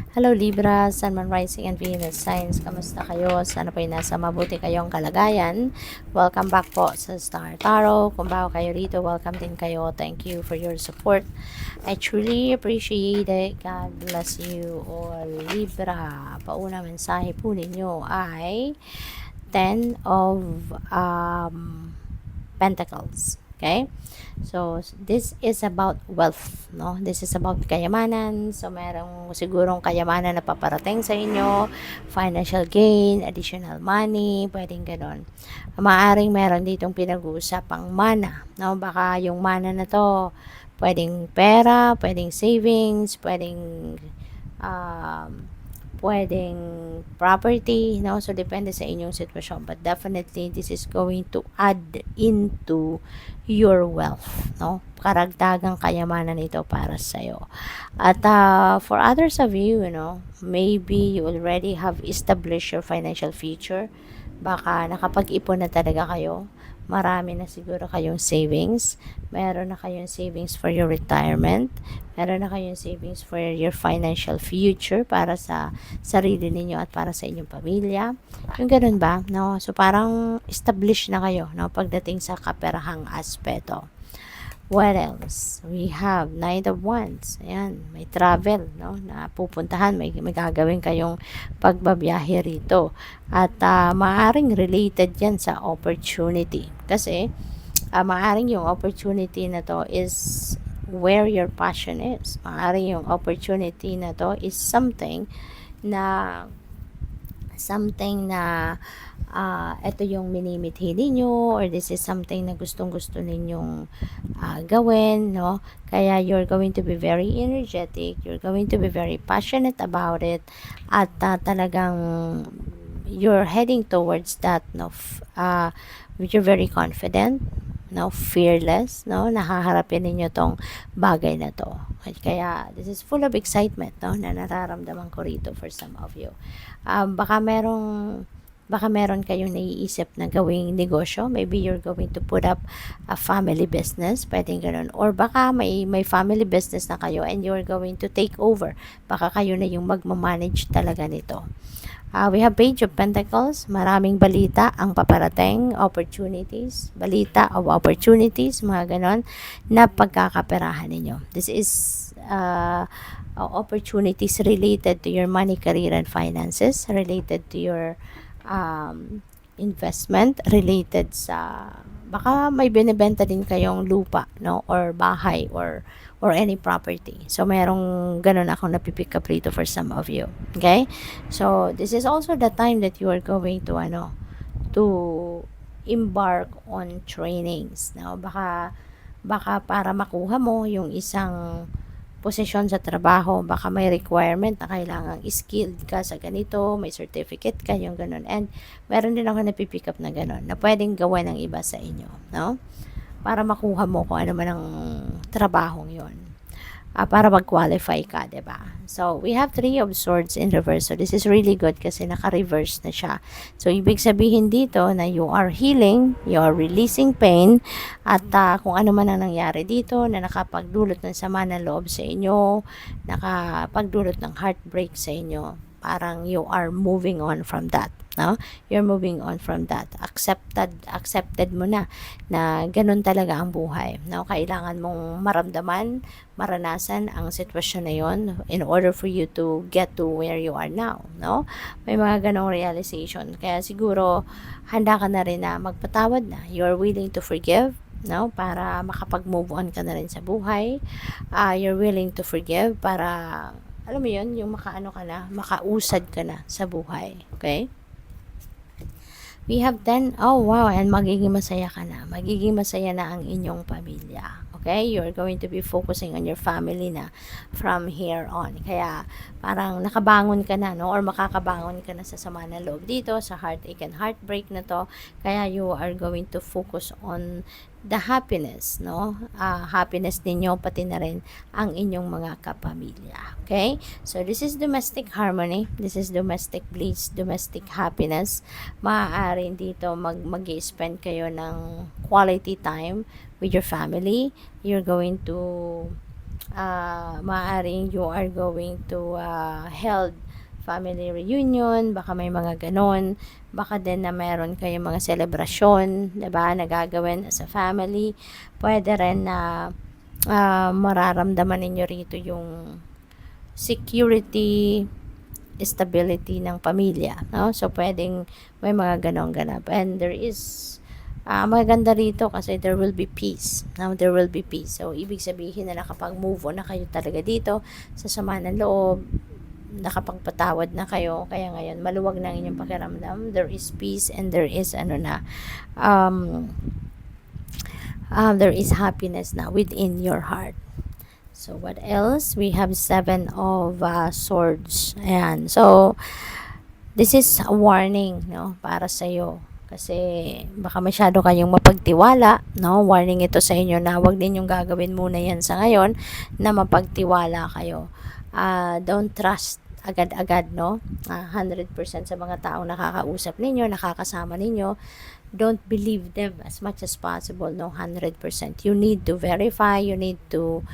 Hello Libra, Sun, Moon, Rising, and Venus Signs. Kamusta kayo? Sana po ay nasa mabuti kayong kalagayan. Welcome back po sa Star Tarot. Kung bago kayo rito, welcome din kayo. Thank you for your support. I truly appreciate it. God bless you all. Libra, pauna mensahe po ninyo ay Ten of Pentacles. Okay? So, this is about wealth, no? This is about kayamanan. So, merong sigurong kayamanan na paparating sa inyo, financial gain, additional money, pwedeng ganon. Maaring meron ditong pinag-uusapang mana, no? Baka yung mana na to, pwedeng pera, pwedeng savings, um, pwedeng property, no? So, depende sa inyong sitwasyon. But definitely, this is going to add into your wealth, no? Karagdagang kayamanan ito para sa'yo. At for others of you, maybe you already have established your financial future. Baka nakapag-ipon na talaga kayo. Marami na siguro kayong savings. Meron na kayong savings for your retirement. Meron na kayong savings for your financial future para sa sarili ninyo at para sa inyong pamilya. Yung ganun ba? No? So, parang established na kayo, no? Pagdating sa kaperahang aspeto. What else? We have Knight of Wands. Ayan, may travel, no? Na pupuntahan, may gagawin kayong pagbabiyahe rito. At maaring related yan sa opportunity. Kasi, maaring yung opportunity na to is where your passion is. Maaring yung opportunity na to is na ito yung minimithi ninyo, or this is something na gustong-gusto ninyong gawin, no? Kaya you're going to be very energetic, you're going to be very passionate about it, at talagang you're heading towards that, no? You're very confident, no? Fearless, no? Nahaharapin ninyo tong bagay na to. Kaya this is full of excitement, no? Na nararamdaman ko rito for some of you. Baka meron kayong naiisip na gawing negosyo. Maybe you're going to put up a family business. Pwedeng ganun. Or baka may family business na kayo and you're going to take over. Baka kayo na yung magmamanage talaga nito. We have Page of Pentacles. Maraming balita ang paparating. Opportunities. Balita of opportunities. Mga ganon na pagkakaperahan ninyo. This is opportunities related to your money, career, and finances. Related to your investment, related sa baka may binebenta din kayong lupa, no, or bahay, or any property. So merong ganun akong napipick up rito for some of you. Okay, so this is also the time that you are going to embark on trainings, no? Baka para makuha mo yung isang posisyon sa trabaho, baka may requirement na kailangang skilled ka sa ganito, may certificate ka, yung ganun. And meron din ako napipick up na ganun, na pwedeng gawa ng iba sa inyo, no? Para makuha mo kung ano man ang trabahong yon. Para mag-qualify ka, diba? So, we have 3 of Swords in reverse. So, this is really good kasi naka-reverse na siya. So, ibig sabihin dito na you are healing, you are releasing pain, at kung ano man ang nangyari dito na nakapagdulot ng sama ng loob sa inyo, nakapagdulot ng heartbreak sa inyo, parang you are moving on from that, no? You're moving on from that. Accepted mo na ganun talaga ang buhay, no? Kailangan mong maranasan ang sitwasyon na yon in order for you to get to where you are now, no? May mga ganong realization. Kaya siguro handa ka na rin na magpatawad na. You're willing to forgive, no? Para makapag-move on ka na rin sa buhay. You're willing to forgive para alam mo yun, yung makausad ka na sa buhay. Okay? We have 10, oh wow, and magiging masaya ka na. Magiging masaya na ang inyong pamilya. Okay? You're going to be focusing on your family na from here on. Kaya parang nakabangon ka na, no? Or makakabangon ka na sa sama ng loob dito, sa heartache and heartbreak na to. Kaya you are going to focus on the happiness, no? Happiness ninyo, pati na rin ang inyong mga kapamilya. Okay? So, this is domestic harmony. This is domestic bliss, domestic happiness. Maaari dito mag-spend kayo ng quality time with your family. You're going to Maaaring you are going to held family reunion, baka may mga ganon, baka din na meron kayong mga selebrasyon, diba, na gagawin as a family. Pwede rin na mararamdaman ninyo rito yung security, stability ng pamilya, no? So pwedeng may mga ganong ganap, and there is maganda rito kasi there will be peace. Now, there will be peace. So, ibig sabihin na nakapag-move on na kayo talaga dito sa sama ng loob, nakapagpatawad na kayo, kaya ngayon maluwag na ang inyong pakiramdam, there is peace, and there is there is happiness na within your heart. So what else? We have 7 of swords. Ayan. So this is a warning, no, para sa iyo, kasi baka masyado kayong mapagtiwala, no? Warning ito sa inyo na wag ninyong gagawin muna yan sa ngayon, na mapagtiwala kayo. Don't trust agad-agad, no? 100% sa mga taong nakakausap ninyo, nakakasama ninyo. Don't believe them as much as possible, no? 100%. You need to verify, you need to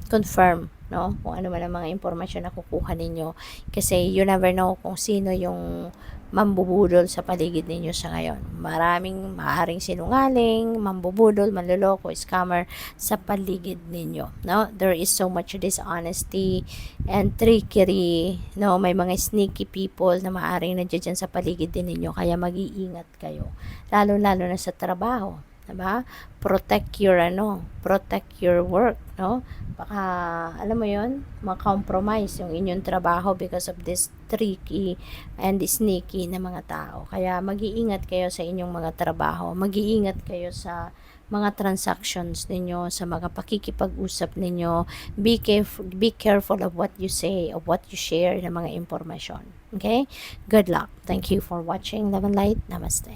confirm, no? Kung ano man ang mga impormasyon na kukuha ninyo. Kasi you never know kung sino yung mambubudol sa paligid ninyo sa ngayon. Maraming maaring sinungaling, mambubudol, manloloko, scammer sa paligid ninyo, no? There is so much dishonesty and trickery, no? May mga sneaky people na maaring nandiyan sa paligid din ninyo, kaya mag-iingat kayo. Lalo-lalo na sa trabaho, diba? Protect your work, no? Baka, alam mo yon, ma-compromise yung inyong trabaho because of this tricky and sneaky na mga tao. Kaya mag-iingat kayo sa inyong mga trabaho, mag-iingat kayo sa mga transactions ninyo, sa mga pakikipag-usap ninyo. Be careful of what you say, of what you share na mga impormasyon. Okay? Good luck. Thank you for watching. Love and light. Namaste.